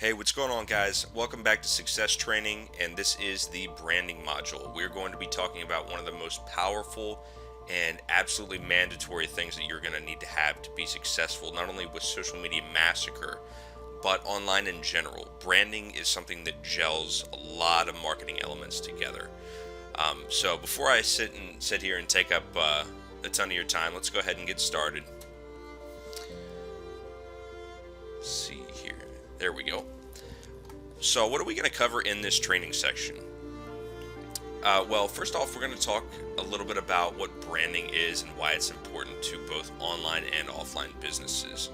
Hey, what's going on, guys? Welcome back to Success Training, and this is the branding module. We're going to be talking about one of the most powerful and absolutely mandatory things that you're going to need to have to be successful, not only with Social Media Massacre, but online in general. Branding is something that gels a lot of marketing elements together. So before I sit here and take up a ton of your time, let's go ahead and get started. Let's see here. There we go. So what are we going to cover in this training section? Well, first off, we're going to talk a little bit about what branding is and why it's important to both online and offline businesses.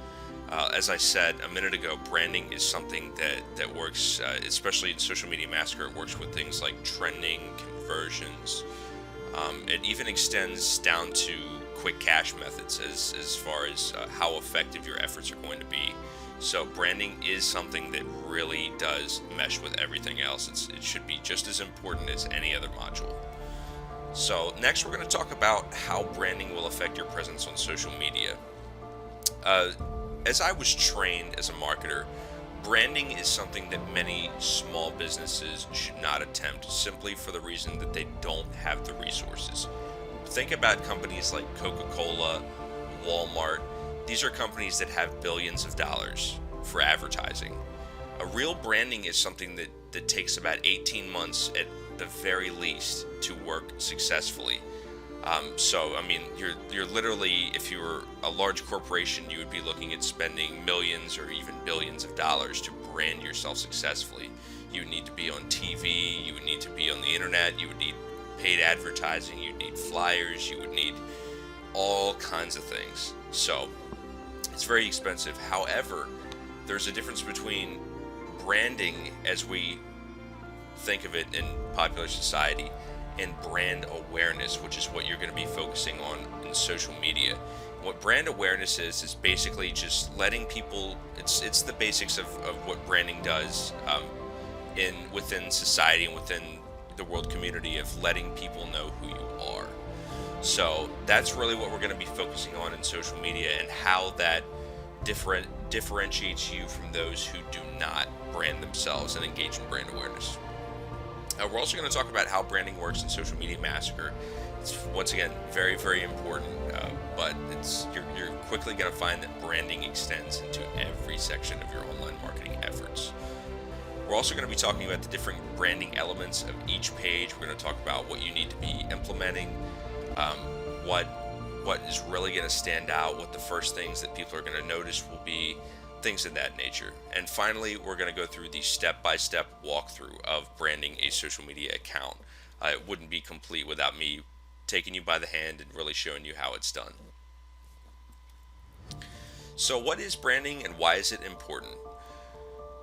As I said a minute ago, branding is something that works, especially in Social Media Massacre. It works with things like trending, conversions. It even extends down to quick cash methods as far as how effective your efforts are going to be. So branding is something that really does mesh with everything else. It should be just as important as any other module. So next we're going to talk about how branding will affect your presence on social media. As I was trained as a marketer, branding is something that many small businesses should not attempt simply for the reason that they don't have the resources. Think about companies like Coca-Cola, Walmart. These are companies that have billions of dollars for advertising. A real branding is something that takes about 18 months at the very least to work successfully. So, I mean, you're literally, if you were a large corporation, you would be looking at spending millions or even billions of dollars to brand yourself successfully. You would need to be on TV, you would need to be on the internet, you would need paid advertising, you'd need flyers, you would need all kinds of things. So, it's very expensive. However, there's a difference between branding as we think of it in popular society and brand awareness, which is what you're going to be focusing on in social media. What brand awareness is basically just letting people, it's the basics of what branding does within society and within the world community, of letting people know who you are. So that's really what we're going to be focusing on in social media, and how that differentiates you from those who do not brand themselves and engage in brand awareness. We're also going to talk about how branding works in Social Media Massacre. It's once again very, very important, but you're quickly going to find that branding extends into every section of your online marketing efforts. We're also going to be talking about the different branding elements of each page. We're going to talk about what you need to be implementing, what is really going to stand out, what the first things that people are going to notice will be, things of that nature. And finally, we're going to go through the step-by-step walkthrough of branding a social media account. It wouldn't be complete without me taking you by the hand and really showing you how it's done. So what is branding and why is it important?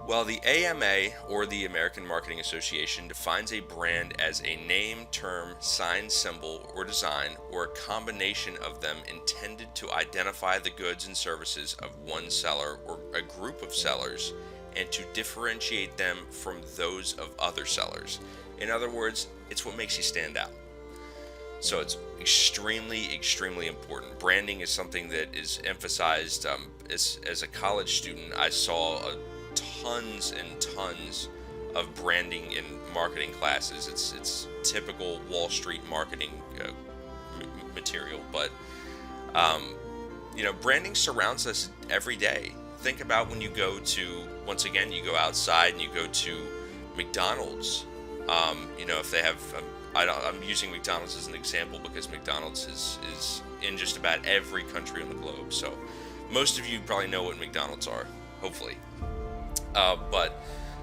Well, the AMA, or the American Marketing Association, defines a brand as a name, term, sign, symbol, or design, or a combination of them intended to identify the goods and services of one seller or a group of sellers, and to differentiate them from those of other sellers. In other words, it's what makes you stand out. So it's extremely, extremely important. Branding is something that is emphasized. As a college student, I saw tons and tons of branding in marketing classes. It's typical Wall Street marketing material, but branding surrounds us every day. Think about when you go to, once again, you go outside and you go to McDonald's. If they have, I'm using McDonald's as an example because McDonald's is in just about every country on the globe. So most of you probably know what McDonald's are, hopefully. But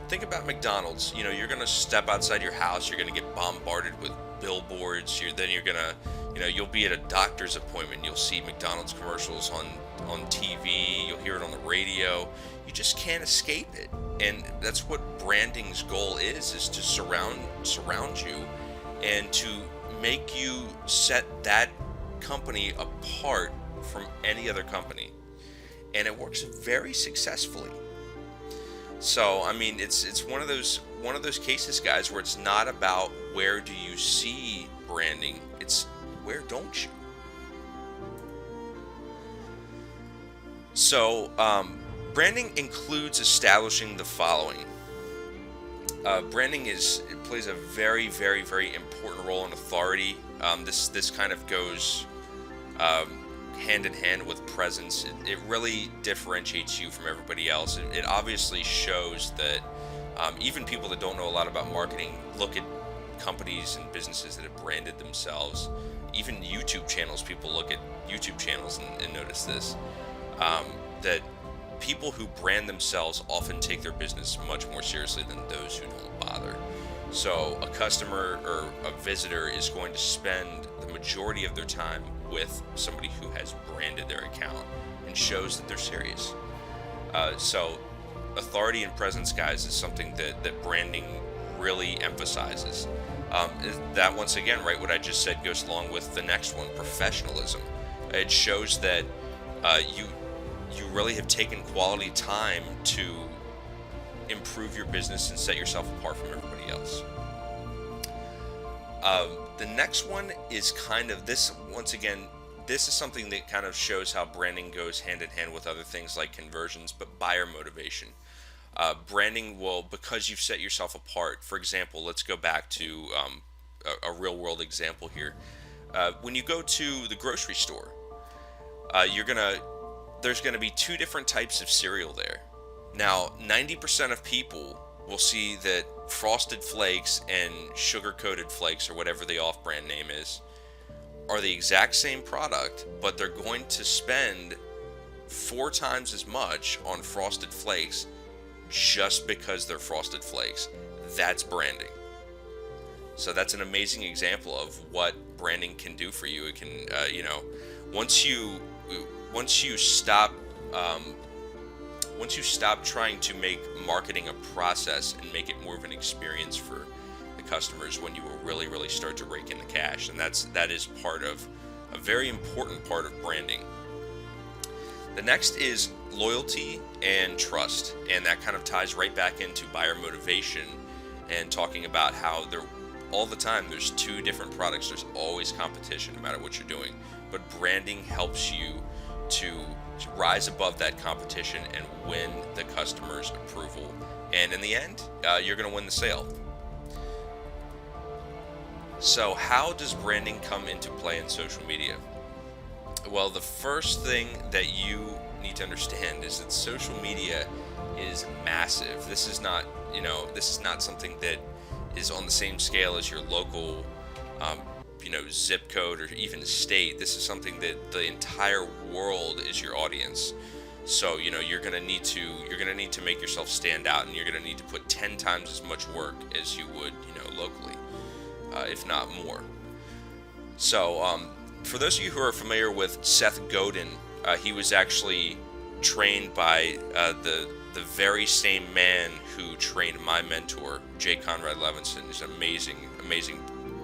think about McDonald's. You're going to step outside your house. You're going to get bombarded with billboards. You'll be at a doctor's appointment. You'll see McDonald's commercials on TV. You'll hear it on the radio. You just can't escape it. And that's what branding's goal is to surround you and to make you set that company apart from any other company. And it works very successfully. So, I mean, it's one of those cases, guys, where it's not about where do you see branding, it's where don't you? So, Branding includes establishing the following. Branding it plays a very, very, very important role in authority. This kind of goes hand in hand with presence. It really differentiates you from everybody else. It obviously shows that even people that don't know a lot about marketing look at companies and businesses that have branded themselves. Even YouTube channels, people look at YouTube channels and notice this. That people who brand themselves often take their business much more seriously than those who don't bother. So a customer or a visitor is going to spend the majority of their time with somebody who has branded their account and shows that they're serious. So authority and presence, guys, is something that branding really emphasizes. That, once again, right, what I just said goes along with the next one, professionalism. It shows that you really have taken quality time to improve your business and set yourself apart from everybody else. The next one is kind of this, once again, this is something that kind of shows how branding goes hand in hand with other things like conversions, but buyer motivation. Branding will, because you've set yourself apart. For example, let's go back to a real world example here. When you go to the grocery store, there's gonna be two different types of cereal there. Now, 90% of people will see that Frosted Flakes and sugar-coated flakes, or whatever the off-brand name is, are the exact same product, but they're going to spend 4 times as much on Frosted Flakes just because they're Frosted Flakes. That's branding. So that's an amazing example of what branding can do for you. It can, once you stop trying to make marketing a process and make it more of an experience for the customers, when you will really, really start to rake in the cash. And that is part of a very important part of branding. The next is loyalty and trust, and that kind of ties right back into buyer motivation and talking about how all the time there's 2 different products. There's always competition no matter what you're doing, but branding helps you to rise above that competition and win the customer's approval, and in the end you're going to win the sale. So how does branding come into play in social media? Well, the first thing that you need to understand is that social media is massive. This is not something that is on the same scale as your local zip code or even state. This is something that the entire world is your audience. So you're gonna need to make yourself stand out, and you're gonna need to put 10 times as much work as you would locally, if not more. So for those of you who are familiar with Seth Godin, he was actually trained by the very same man who trained my mentor, J. Conrad Levinson. He's an amazing,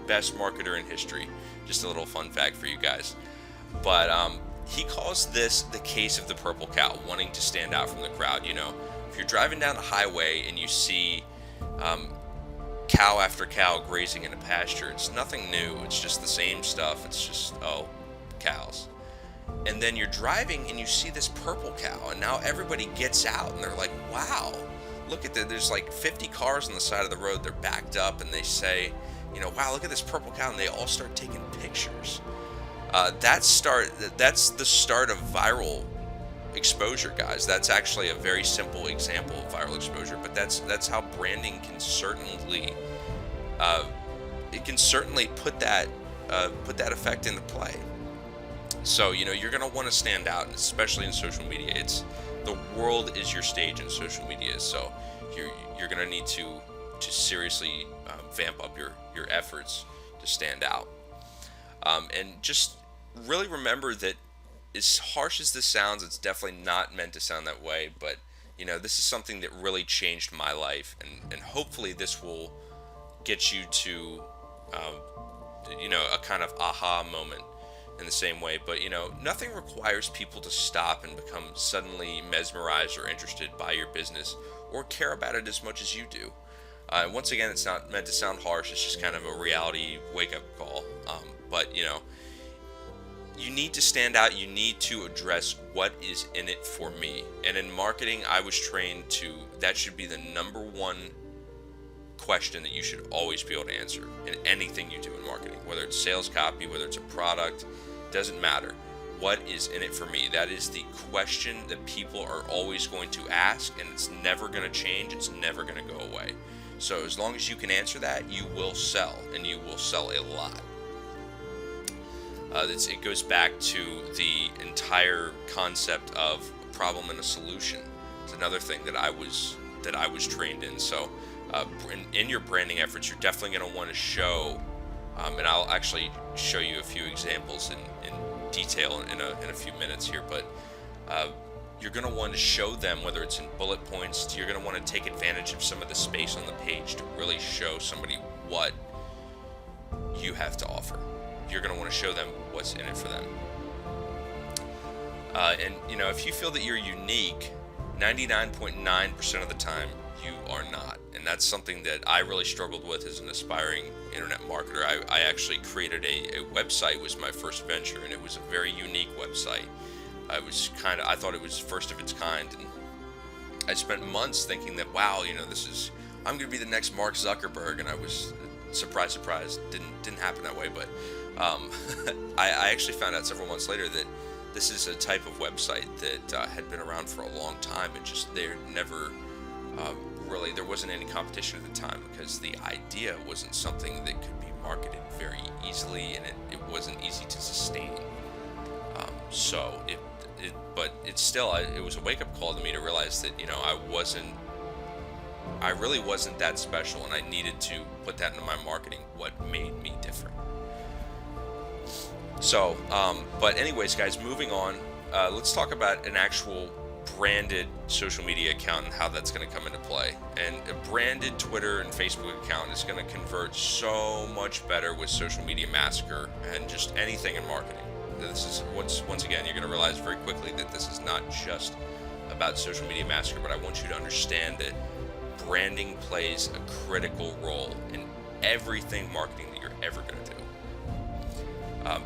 best marketer in history. Just a little fun fact for you guys. But he calls this the case of the purple cow, wanting to stand out from the crowd. If you're driving down the highway and you see cow after cow grazing in a pasture, it's nothing new. It's just the same stuff. It's just, cows. And then you're driving and you see this purple cow, and now everybody gets out and they're like, wow, look at that. There's like 50 cars on the side of the road. They're backed up, and they say, wow, look at this purple cow, and they all start taking pictures. That's the start of viral exposure, guys. That's actually a very simple example of viral exposure, but that's how branding can certainly put that effect into play. So you're gonna want to stand out, especially in social media. The world is your stage in social media, so you're gonna need to seriously vamp up your efforts to stand out. And just really remember that, as harsh as this sounds, it's definitely not meant to sound that way, but this is something that really changed my life, and hopefully this will get you to a kind of aha moment in the same way. But nothing requires people to stop and become suddenly mesmerized or interested by your business or care about it as much as you do. Once again, it's not meant to sound harsh. It's just kind of a reality wake-up call. But you need to stand out. You need to address what is in it for me. And in marketing, I was trained to, that should be the number one question that you should always be able to answer in anything you do in marketing, whether it's sales copy, whether it's a product, doesn't matter. What is in it for me? That is the question that people are always going to ask, and it's never going to change. It's never going to go away. So as long as you can answer that, you will sell, and you will sell a lot. It goes back to the entire concept of a problem and a solution. It's another thing that I was trained in. So in your branding efforts, you're definitely going to want to show, and I'll actually show you a few examples in detail in a few minutes here, but you're going to want to show them, whether it's in bullet points, you're going to want to take advantage of some of the space on the page to really show somebody what you have to offer. You're going to want to show them what's in it for them. And if you feel that you're unique, 99.9% of the time you are not. And that's something that I really struggled with as an aspiring internet marketer. I actually created a website, was my first venture, and it was a very unique website. I thought it was first of its kind, and I spent months thinking that, wow, I'm going to be the next Mark Zuckerberg, and I was surprised, didn't happen that way, but I actually found out several months later that this is a type of website that had been around for a long time, and just there wasn't any competition at the time, because the idea wasn't something that could be marketed very easily, and it wasn't easy to sustain. But it was a wake-up call to me to realize that I really wasn't that special, and I needed to put that into my marketing, what made me different. So, but anyways, guys, moving on, let's talk about an actual branded social media account and how that's going to come into play. And a branded Twitter and Facebook account is going to convert so much better with Social Media Massacre and just anything in marketing. This is once again, you're going to realize very quickly that this is not just about Social Media Massacre, but I want you to understand that branding plays a critical role in everything marketing that you're ever going to do.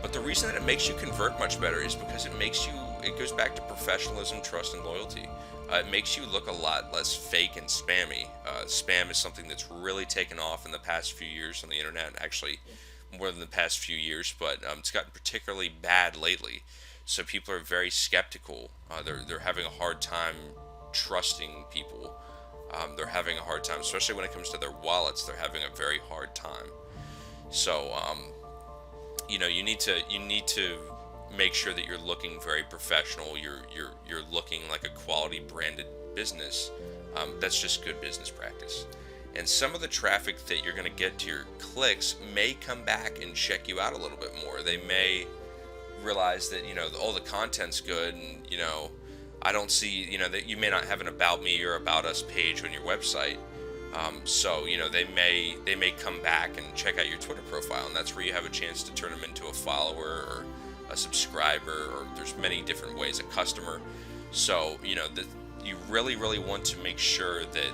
But the reason that it makes you convert much better is because it goes back to professionalism, trust, and loyalty. It makes you look a lot less fake and spammy. Spam is something that's really taken off in the past few years on the internet, actually more than the past few years, but it's gotten particularly bad lately. So people are very skeptical. They're having a hard time trusting people. They're having a hard time, especially when it comes to their wallets. They're having a very hard time. So you need to make sure that you're looking very professional. You're looking like a quality branded business. That's just good business practice. And some of the traffic that you're going to get to your clicks may come back and check you out a little bit more. They may realize that all the content's good, and I don't see that you may not have an about me or about us page on your website. So they may come back and check out your Twitter profile, and that's where you have a chance to turn them into a follower or a subscriber, or there's many different ways, a customer. So that you really want to make sure that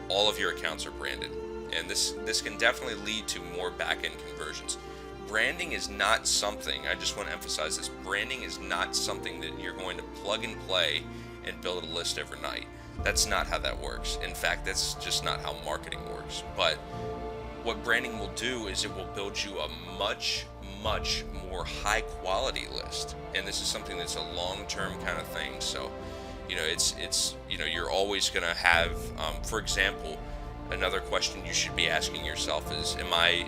all of your accounts are branded, and this can definitely lead to more back-end conversions. Branding is not something, I just want to emphasize this, branding is not something that you're going to plug and play and build a list overnight. That's not how that works. In fact, that's just not how marketing works. But what branding will do is it will build you a much more high quality list. And this is something that's a long-term kind of thing. So, you're always going to have, for example, another question you should be asking yourself is, am I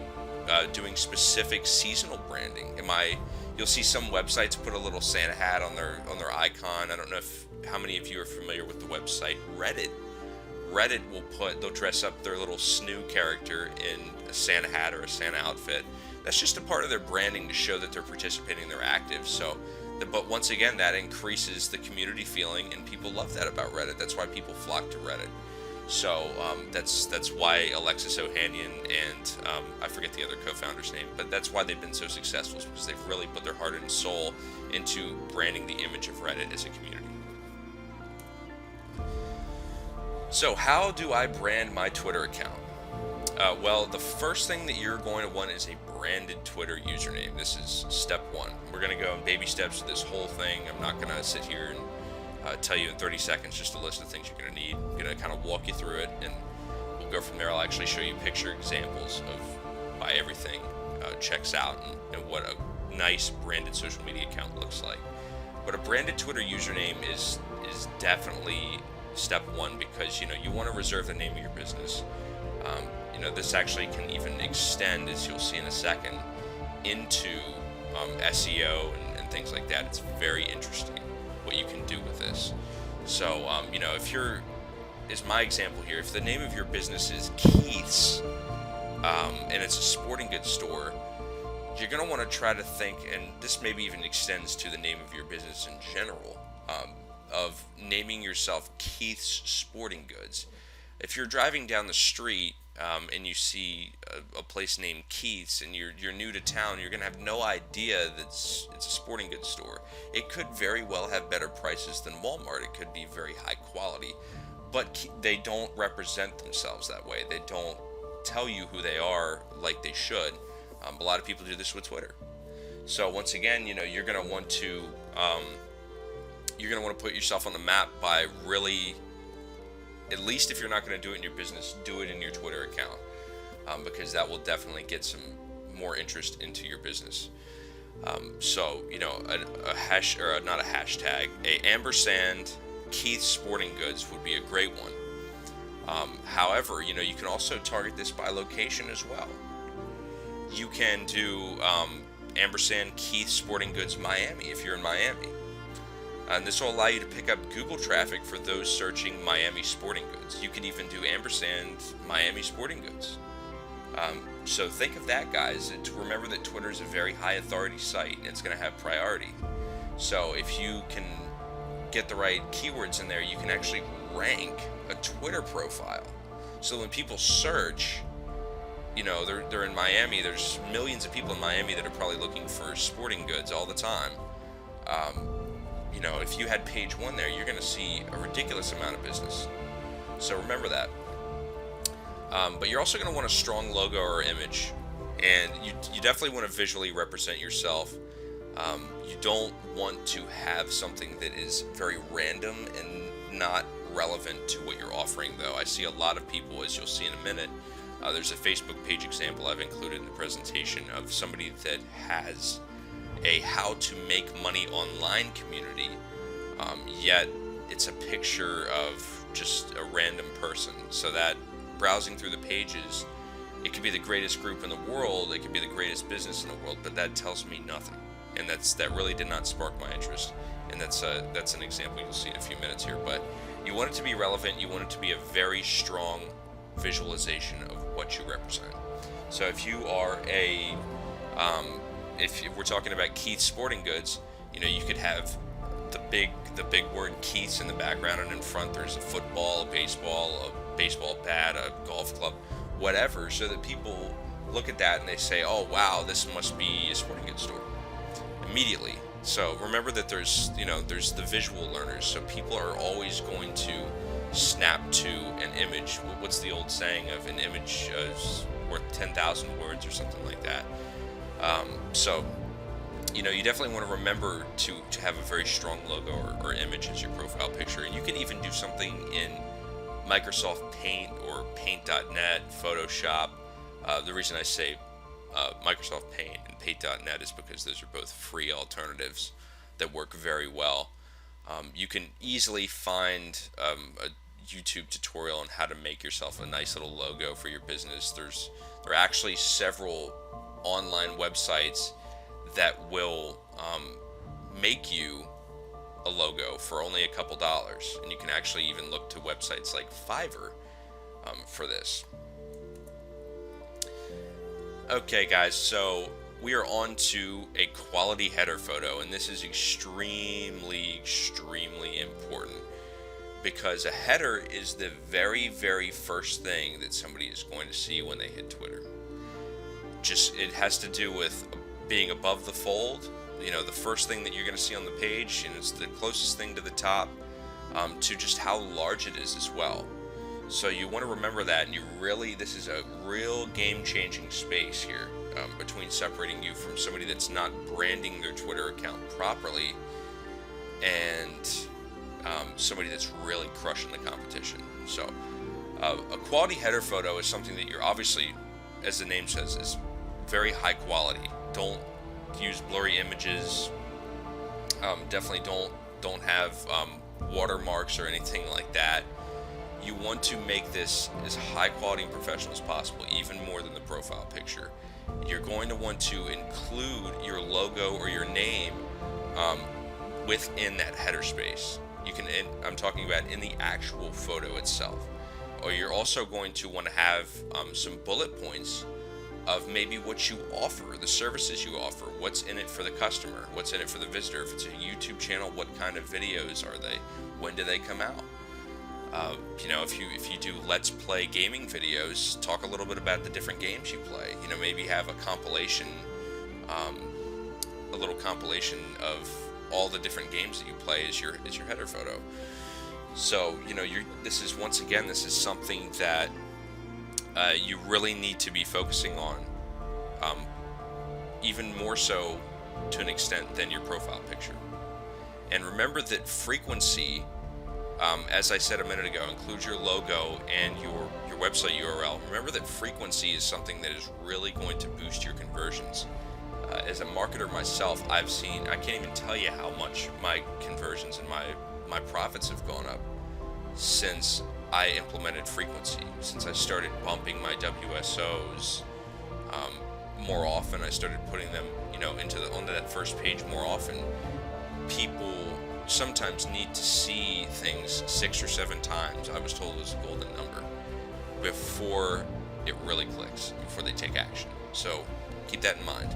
doing specific seasonal branding? You'll see some websites put a little Santa hat on their icon. I don't know how many of you are familiar with the website Reddit. Reddit they'll dress up their little snoo character in a Santa hat or a Santa outfit. That's just a part of their branding to show that they're participating, they're active. But once again, that increases the community feeling, and people love that about Reddit. That's why people flock to Reddit. So that's why Alexis Ohanian and I forget the other co-founder's name, but that's why they've been so successful, because they've really put their heart and soul into branding the image of Reddit as a community. So how do I brand my Twitter account? Well, the first thing that you're going to want is a branded Twitter username. This is step one. We're going to go in baby steps to this whole thing. I'm not going to sit here and tell you in 30 seconds just a list of things you're going to need. I'm going to kind of walk you through it, and we'll go from there. I'll actually show you picture examples of why everything checks out and what a nice branded social media account looks like. But a branded Twitter username is definitely step one, because you want to reserve the name of your business. This actually can even extend, as you'll see in a second, into SEO and things like that. It's very interesting what you can do with this. So is my example here, if the name of your business is Keith's, and it's a sporting goods store, you're going to want to try to think, and this maybe even extends to the name of your business in general, of naming yourself Keith's Sporting Goods. If you're driving down the street and you see a place named Keith's and you're new to town, you're going to have no idea that it's a sporting goods store. It could very well have better prices than Walmart. It could be very high quality, but they don't represent themselves that way. They don't tell you who they are like they should. A lot of people do this with Twitter. So once again, you're going to want to put yourself on the map by really, at least if you're not going to do it in your business, do it in your Twitter account, because that will definitely get some more interest into your business. A hash, or not a hashtag, a ampersand Keith Sporting Goods would be a great one. However, you can also target this by location as well. You can do ampersand Keith Sporting Goods Miami if you're in Miami. And this will allow you to pick up Google traffic for those searching Miami sporting goods. You could even do ampersand Miami sporting goods. So think of that, guys. Remember that Twitter is a very high authority site, and it's going to have priority. So if you can get the right keywords in there, you can actually rank a Twitter profile. So when people search, they're in Miami. There's millions of people in Miami that are probably looking for sporting goods all the time. If you had page one there, you're going to see a ridiculous amount of business. So remember that. But you're also going to want a strong logo or image, and you definitely want to visually represent yourself. You don't want to have something that is very random and not relevant to what you're offering, though. I see a lot of people, as you'll see in a minute, there's a Facebook page example I've included in the presentation of somebody that has a how to make money online community, yet it's a picture of just a random person. So that browsing through the pages, it could be the greatest group in the world, it could be the greatest business in the world, but that tells me nothing, and that really did not spark my interest. And that's an example you'll see in a few minutes here. But you want it to be relevant, you want it to be a very strong visualization of what you represent. So if you are if we're talking about Keith's Sporting Goods, you could have the big word Keith's in the background, and in front there's a football, a baseball bat, a golf club, whatever, so that people look at that and they say, oh wow, this must be a sporting goods store immediately. So remember that there's the visual learners, so people are always going to snap to an image. What's the old saying of an image is worth 10,000 words or something like that? So you definitely want to remember to have a very strong logo or image as your profile picture. And you can even do something in Microsoft Paint or Paint.net, Photoshop. The reason I say Microsoft Paint and Paint.net is because those are both free alternatives that work very well. You can easily find a YouTube tutorial on how to make yourself a nice little logo for your business. There are actually several online websites that will make you a logo for only a couple dollars, and you can actually even look to websites like Fiverr for this. Okay guys, so we are on to a quality header photo, and this is extremely important, because a header is the very first thing that somebody is going to see when they hit Twitter. It has to do with being above the fold, the first thing that you're going to see on the page, and it's the closest thing to the top, to just how large it is as well. So you want to remember that, and this is a real game-changing space here. between separating you from somebody that's not branding their Twitter account properly and somebody that's really crushing the competition. So a quality header photo is something that you're obviously, as the name says, is very high quality. Don't use blurry images. Definitely don't have watermarks or anything like that. You want to make this as high quality and professional as possible, even more than the profile picture. You're going to want to include your logo or your name within that header space. You can, I'm talking about in the actual photo itself. Or you're also going to want to have some bullet points of maybe what you offer, the services you offer, what's in it for the customer, what's in it for the visitor. If it's a YouTube channel, what kind of videos are they? When do they come out? If you do Let's Play gaming videos, talk a little bit about the different games you play. Maybe have a compilation, a little compilation of all the different games that you play as your header photo. So this is something that you really need to be focusing on, even more so to an extent than your profile picture. And remember that frequency, as I said a minute ago, includes your logo and your website URL. Remember that frequency is something that is really going to boost your conversions. As a marketer myself, I can't even tell you how much my conversions and my profits have gone up since I implemented frequency, since I started bumping my WSOs more often. I started putting them, onto that first page more often. People sometimes need to see things 6 or 7 times. I was told it was a golden number before it really clicks, before they take action. So keep that in mind.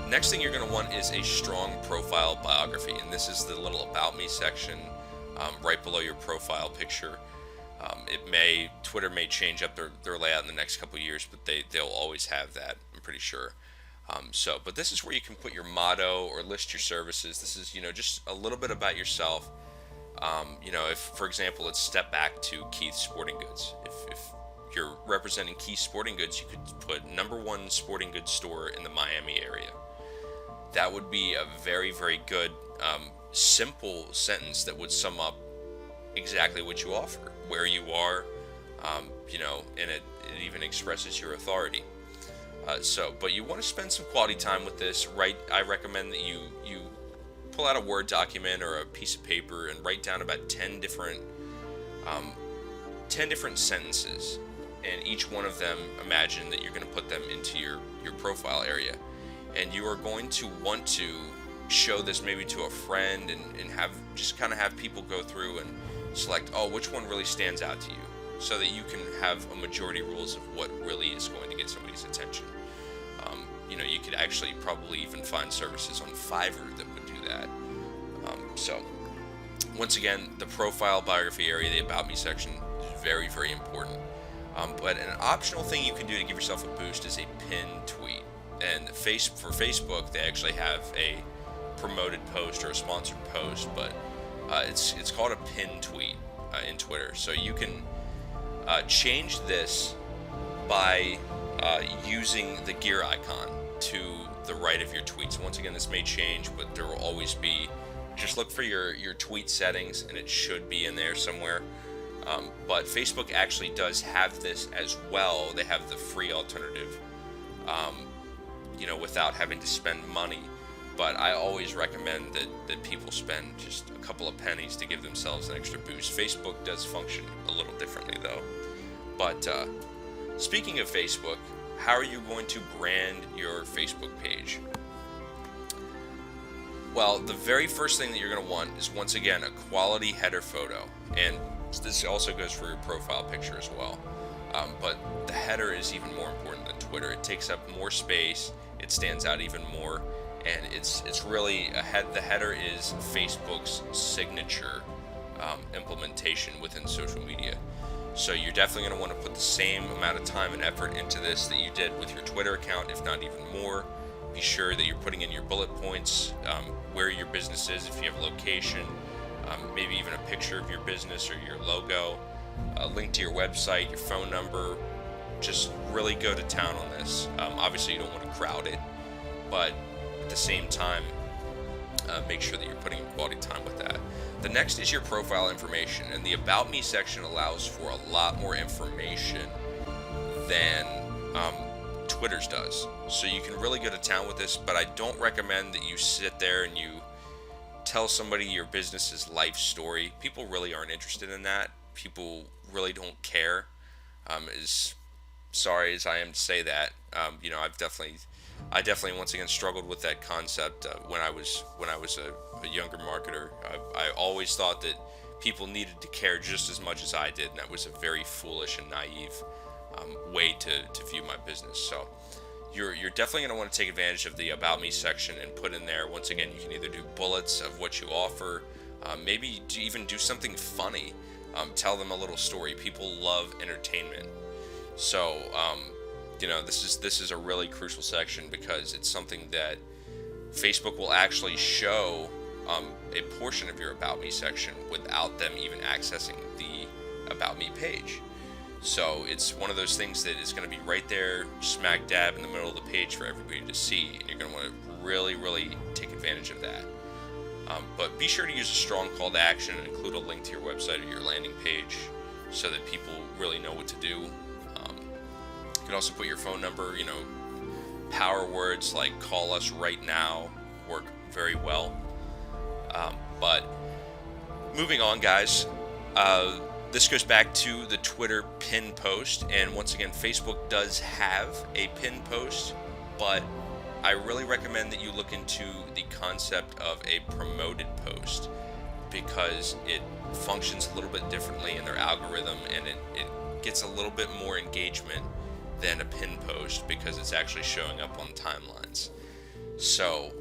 Next thing you're going to want is a strong profile biography, and this is the little About Me section right below your profile picture. Twitter may change up their layout in the next couple years, but they'll always have that, I'm pretty sure. But this is where you can put your motto or list your services. This is, just a little bit about yourself. If, for example, let's step back to Keith's Sporting Goods. If you're representing Keith's Sporting Goods, you could put #1 sporting goods store in the Miami area. That would be a very, very good, simple sentence that would sum up exactly what you offer, where you are, and it even expresses your authority. But you want to spend some quality time with this, right? I recommend that you pull out a Word document or a piece of paper and write down about 10 different sentences, and each one of them, imagine that you're going to put them into your profile area, and you are going to want to show this maybe to a friend and have people go through and select, which one really stands out to you, so that you can have a majority rules of what really is going to get somebody's attention. You could actually probably even find services on Fiverr that would do that. Once again, the profile biography area, the About Me section, is very, very important. But an optional thing you can do to give yourself a boost is a pinned tweet. And for Facebook, they actually have a promoted post or a sponsored post, but it's called a pinned tweet in Twitter. So you can change this by using the gear icon to the right of your tweets. Once again, this may change, but there will always be, just look for your tweet settings and it should be in there somewhere. But Facebook actually does have this as well. They have the free alternative, without having to spend money. But I always recommend that people spend just a couple of pennies to give themselves an extra boost. Facebook does function a little differently though. But speaking of Facebook, how are you going to brand your Facebook page? Well, the very first thing that you're going to want is, once again, a quality header photo. And this also goes for your profile picture as well. But the header is even more important than Twitter. It takes up more space, it stands out even more, and it's really the header is Facebook's signature implementation within social media. So you're definitely going to want to put the same amount of time and effort into this that you did with your Twitter account, if not even more. Be sure that you're putting in your bullet points, where your business is, if you have location, maybe even a picture of your business or your logo, a link to your website, your phone number, just really go to town on this. Obviously, you don't want to crowd it, but at the same time, make sure that you're putting quality time with that. The next is your profile information, and the About Me section allows for a lot more information than Twitter's does. So you can really go to town with this, but I don't recommend that you sit there and you tell somebody your business's life story. People really aren't interested in that. People really don't care. As sorry as I am to say that, I definitely once again struggled with that concept when I was a younger marketer. I always thought that people needed to care just as much as I did, and that was a very foolish and naive way to view my business. So you're definitely going to want to take advantage of the About Me section and put in there, once again, you can either do bullets of what you offer, maybe even do something funny, tell them a little story. People love entertainment. So this is a really crucial section, because it's something that Facebook will actually show a portion of your About Me section without them even accessing the About Me page. So it's one of those things that is going to be right there, smack dab in the middle of the page for everybody to see, and you're going to want to really, really take advantage of that. But be sure to use a strong call to action and include a link to your website or your landing page so that people really know what to do. You can also put your phone number, power words like "call us right now" work very well. But moving on, guys, this goes back to the Twitter pin post, and once again, Facebook does have a pin post, but I really recommend that you look into the concept of a promoted post, because it functions a little bit differently in their algorithm, and it gets a little bit more engagement than a pin post, because it's actually showing up on timelines. So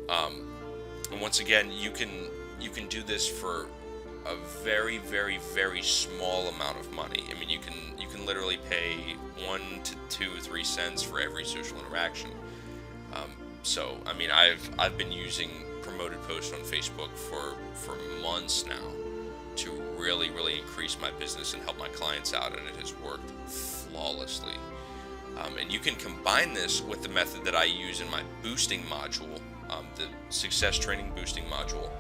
and once again, you can do this for a very, very, very small amount of money. I mean, you can literally pay 1 to 2, 3 cents for every social interaction. So I mean, I've been using promoted posts on Facebook for months now to really, really increase my business and help my clients out, and it has worked flawlessly. And you can combine this with the method that I use in my boosting module, the success training boosting module,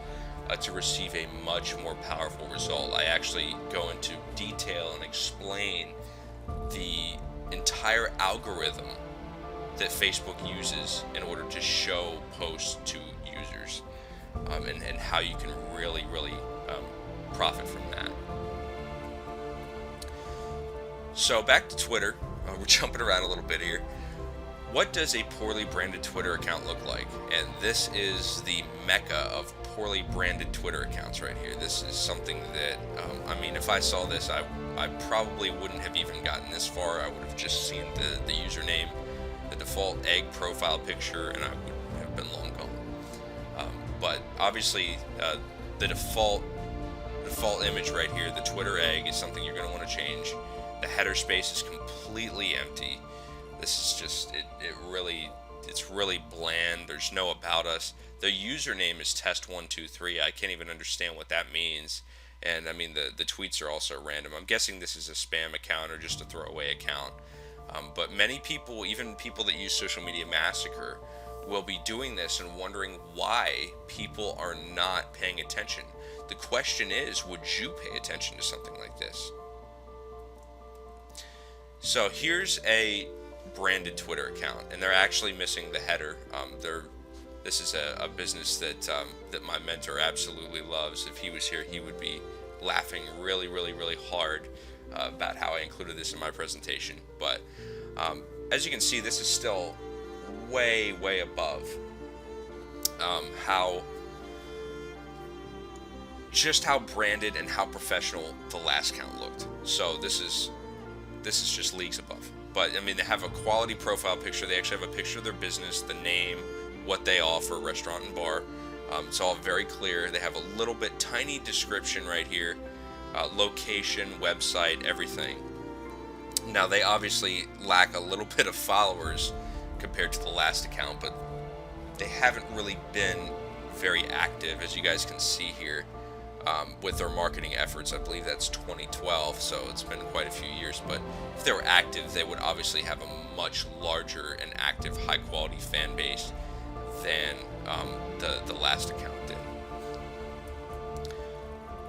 to receive a much more powerful result. I actually go into detail and explain the entire algorithm that Facebook uses in order to show posts to users, and how you can really, really profit from that. So back to Twitter. We're jumping around a little bit here. What does a poorly branded Twitter account look like? And this is the mecca of poorly branded Twitter accounts right here. This is something that, if I saw this, I probably wouldn't have even gotten this far. I would have just seen the username, the default egg profile picture, and I would have been long gone. But obviously, the default image right here, the Twitter egg, is something you're going to want to change. The header space is completely empty. This is just, it's really bland. There's no about us. The username is test123. I can't even understand what that means. And I mean, the tweets are also random. I'm guessing this is a spam account or just a throwaway account. But many people, even people that use Social Media Massacre, will be doing this and wondering why people are not paying attention. The question is, would you pay attention to something like this? So here's a branded Twitter account, and they're actually missing the header. This is a business that my mentor absolutely loves. If he was here, he would be laughing really, really, really hard about how I included this in my presentation. But as you can see, this is still way, way above how branded and how professional the last count looked. So this is just leagues above. But I mean, they have a quality profile picture. They actually have a picture of their business, the name, what they offer, restaurant and bar. It's all very clear. They have a little bit tiny description right here, location, website, everything. Now they obviously lack a little bit of followers compared to the last account, but they haven't really been very active, as you guys can see here. with their marketing efforts. I believe that's 2012, so it's been quite a few years. But if they were active, they would obviously have a much larger and active, high-quality fan base than the last account did.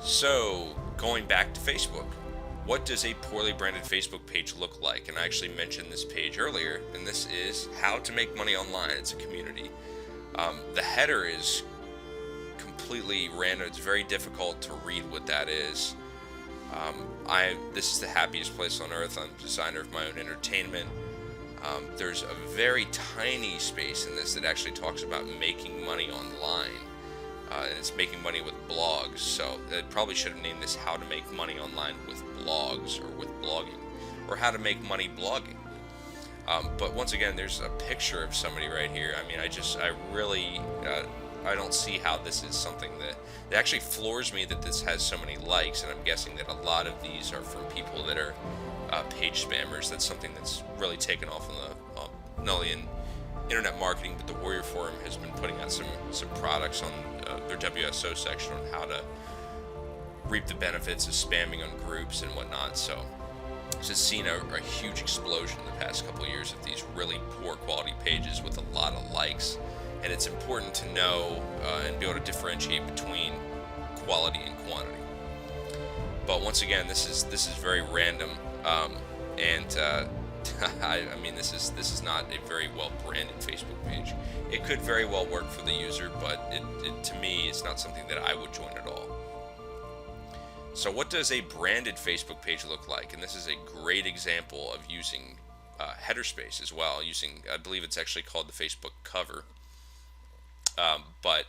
So, going back to Facebook, what does a poorly branded Facebook page look like? And I actually mentioned this page earlier, and this is how to make money online. It's a community. The header is completely random. It's very difficult to read what that is. This is the happiest place on earth. I'm a designer of my own entertainment. There's a very tiny space in this that actually talks about making money online. And it's making money with blogs, so it probably should have named this how to make money online with blogs, or with blogging, or how to make money blogging. But once again, there's a picture of somebody right here. I mean, I don't see how this is something that it actually floors me that this has so many likes, and I'm guessing that a lot of these are from people that are page spammers. That's something that's really taken off in the not only in internet marketing, but the Warrior Forum has been putting out some products on their WSO section on how to reap the benefits of spamming on groups and whatnot. So it's just seen a huge explosion in the past couple of years of these really poor quality pages with a lot of likes. And it's important to know and be able to differentiate between quality and quantity. But once again, this is very random, and I mean, this is not a very well branded Facebook page. It could very well work for the user, but it to me, it's not something that I would join at all. So what does a branded Facebook page look like? And this is a great example of using header space as well. Using, I believe it's actually called the Facebook cover. But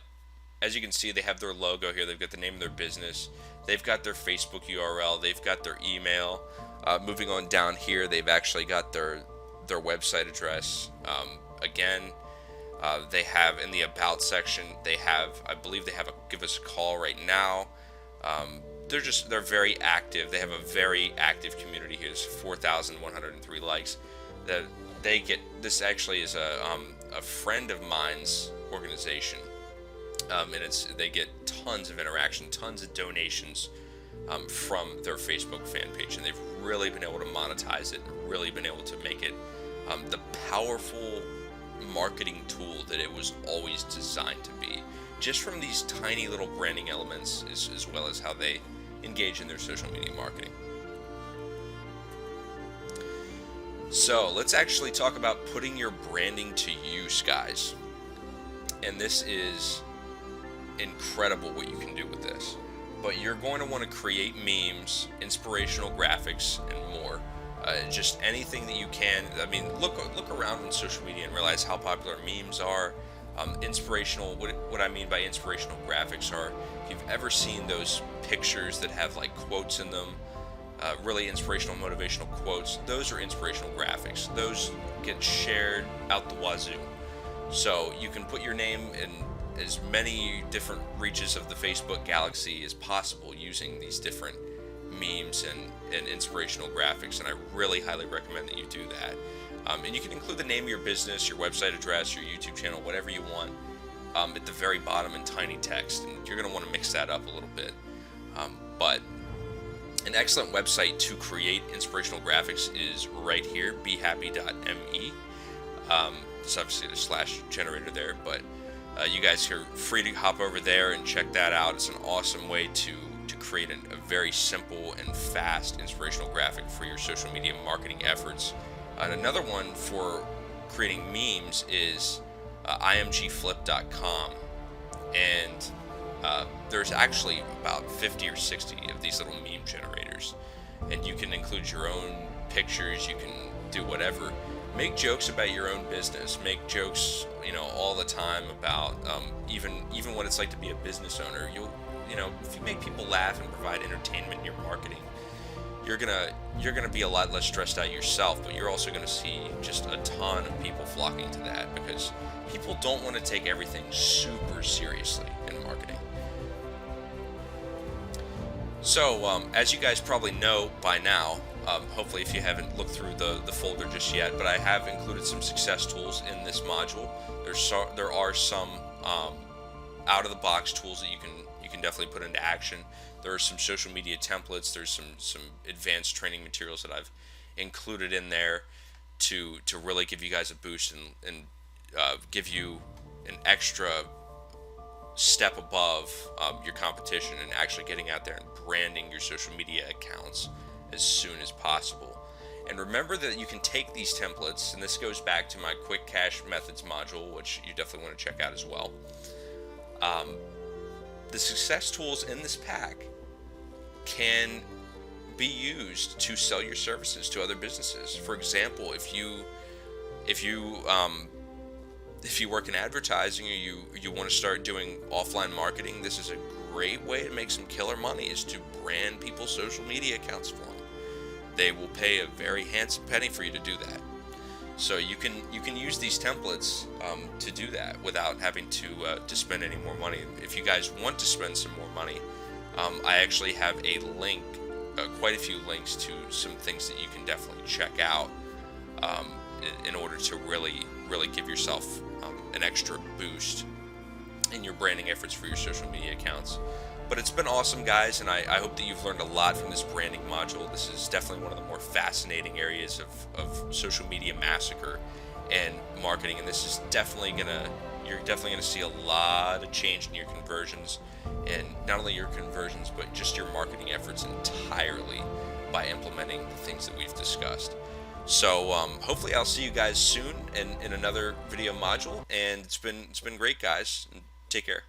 as you can see, they have their logo here. They've got the name of their business. They've got their Facebook URL. They've got their email. Moving on down here, they've actually got their website address. Again, they have in the About section, I believe they have a Give Us a Call right now. They're very active. They have a very active community here. There's 4,103 likes. This actually is a friend of mine's organization, and they get tons of interaction, tons of donations from their Facebook fan page, and they've really been able to monetize it, really been able to make it the powerful marketing tool that it was always designed to be, just from these tiny little branding elements, as well as how they engage in their social media marketing. So let's actually talk about putting your branding to use, guys. And this is incredible what you can do with this. But you're going to want to create memes, inspirational graphics, and more. Just anything that you can. I mean, look around on social media and realize how popular memes are. Inspirational. What I mean by inspirational graphics are, if you've ever seen those pictures that have like quotes in them, really inspirational, motivational quotes. Those are inspirational graphics. Those get shared out the wazoo. So you can put your name in as many different reaches of the Facebook galaxy as possible using these different memes and inspirational graphics, and I really highly recommend that you do that. And you can include the name of your business, your website address, your YouTube channel, whatever you want, at the very bottom in tiny text, and you're going to want to mix that up a little bit. But an excellent website to create inspirational graphics is right here, behappy.me. There's obviously the slash generator there, but you guys are free to hop over there and check that out. It's an awesome way to create a very simple and fast inspirational graphic for your social media marketing efforts. And another one for creating memes is imgflip.com, and there's actually about 50 or 60 of these little meme generators, and you can include your own pictures. You can do whatever. Make jokes about your own business. Make jokes, all the time about even what it's like to be a business owner. If you make people laugh and provide entertainment in your marketing, you're gonna be a lot less stressed out yourself, but you're also gonna see just a ton of people flocking to that, because people don't want to take everything super seriously in marketing. So as you guys probably know by now, hopefully if you haven't looked through the folder just yet, but I have included some success tools in this module. There are some out of the box tools that you can you can definitely put into action. There are some social media templates. There's some advanced training materials that I've included in there to really give you guys a boost and give you an extra step above your competition and actually getting out there and branding your social media accounts as soon as possible. And remember that you can take these templates, and this goes back to my quick cash methods module, which you definitely want to check out as well. The success tools in this pack can be used to sell your services to other businesses. For example, if you work in advertising, or you want to start doing offline marketing, this is a great way to make some killer money, is to brand people's social media accounts for them. They will pay a very handsome penny for you to do that. So you can use these templates to do that without having to spend any more money. If you guys want to spend some more money, I actually have a link, quite a few links to some things that you can definitely check out in order to really give yourself an extra boost in your branding efforts for your social media accounts. But it's been awesome, guys, and I hope that you've learned a lot from this branding module. This is definitely one of the more fascinating areas of social media massacre and marketing, and this is you're definitely gonna see a lot of change in your conversions, and not only your conversions, but just your marketing efforts entirely by implementing the things that we've discussed. So hopefully I'll see you guys soon in another video module, and it's been great, guys. Take care.